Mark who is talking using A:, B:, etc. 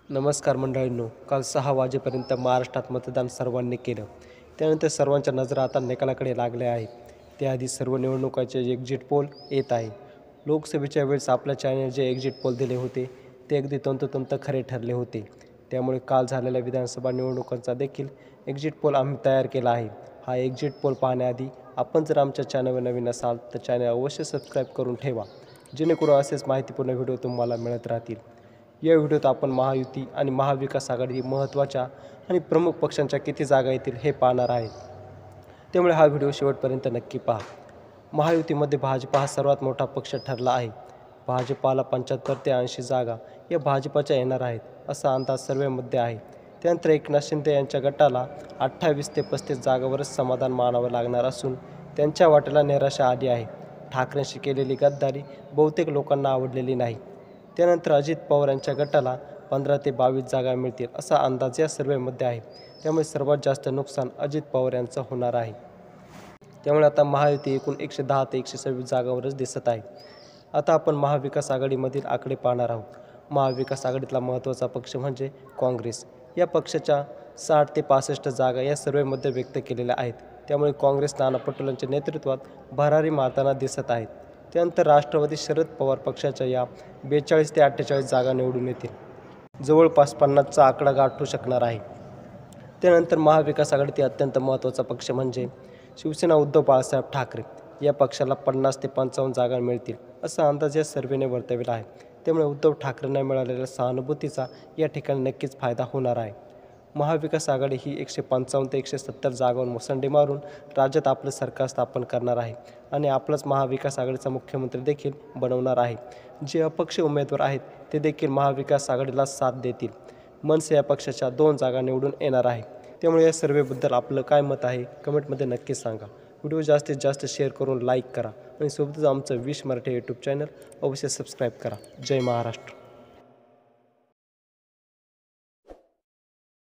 A: नमस्कार मंडळींनो, काल 6 वाजेपर्यंत महाराष्ट्रात मतदान सर्वांनी केलं. त्यानंतर सर्वांच्या नजरा आता निकालाकडे लागल्या आहेत. त्याआधी सर्व निवडणुकांचे एक्झिट पोल येत आहे. लोकसभेच्या वेळेस आपल्या चॅनल जे एक्झिट पोल दिले होते ते अगदी तंतोतंत खरे ठरले होते. त्यामुळे काल झालेल्या विधानसभा निवडणुकांचा देखील एक्झिट पोल आम्ही तयार केला आहे. हा एक्झिट पोल पाहण्याआधी आपण जर आमच्या चॅनलवर नवीन असाल तर चॅनल अवश्य सबस्क्राईब करून ठेवा, जेणेकरून असेच माहितीपूर्ण व्हिडिओ तुम्हाला मिळत राहतील. या व्हिडिओत आपण महायुती आणि महाविकास आघाडी महत्त्वाच्या आणि प्रमुख पक्षांच्या किती जागा येतील हे पाहणार आहेत. त्यामुळे हा व्हिडिओ शेवटपर्यंत नक्की पहा. महायुतीमध्ये भाजपा हा सर्वात मोठा पक्ष ठरला आहे. भाजपाला 75 ते 80 जागा या भाजपाच्या येणार आहेत, असा अंदाज सर्वेमध्ये आहे. त्यानंतर एकनाथ शिंदे यांच्या गटाला 28 ते 35 जागांवरच समाधान मानावं लागणार असून त्यांच्या वाट्याला निराशा आली आहे. ठाकरेंशी केलेली गद्दारी बहुतेक लोकांना आवडलेली नाही. त्यानंतर अजित पवार यांच्या गटाला 15 ते 22 जागा मिळतील असा अंदाज या सर्वेमध्ये आहे. त्यामुळे सर्वात जास्त नुकसान अजित पवार यांचं होणार आहे. त्यामुळे आता महायुती एकूण 110 ते 126 जागांवरच दिसत आहे. आता आपण महाविकास आघाडीमधील आकडे पाहणार आहोत. महाविकास आघाडीतला महत्त्वाचा पक्ष म्हणजे काँग्रेस. या पक्षाच्या 60 ते 65 जागा या सर्वेमध्ये व्यक्त केलेल्या आहेत. त्यामुळे काँग्रेस नाना पटोलेंच्या नेतृत्वात भरारी मारताना दिसत आहेत. त्यानंतर राष्ट्रवादी शरद पवार पक्षाच्या या 42 ते 48 जागा निवडून येतील. जवळपास 50चा आकडा गाठू शकणार आहे. त्यानंतर महाविकास आघाडीतील अत्यंत महत्त्वाचा पक्ष म्हणजे शिवसेना उद्धव बाळासाहेब ठाकरे. या पक्षाला 50 ते 55 जागा मिळतील असा अंदाज या सर्वेने वर्तविला आहे. त्यामुळे उद्धव ठाकरेंना मिळालेल्या सहानुभूतीचा या ठिकाणी नक्कीच फायदा होणार आहे. महाविकास आघाडी ही 155 ते 170 जागांवर मुसंडी मारून राज्यात आपलं सरकार स्थापन करणार आहे आणि आपलाच महाविकास आघाडीचा मुख्यमंत्री देखील बनवणार आहे. जे अपक्ष उमेदवार आहेत ते देखील महाविकास आघाडीला साथ देतील. मनसे या पक्षाच्या 2 जागा निवडून येणार आहे. त्यामुळे या सर्वेबद्दल आपलं काय मत आहे कमेंटमध्ये नक्की सांगा. व्हिडिओ जास्तीत जास्त शेअर करून लाईक करा आणि सोबतच आमचं 20 मराठी यूट्यूब चॅनल अवश्य सबस्क्राईब करा. जय महाराष्ट्र.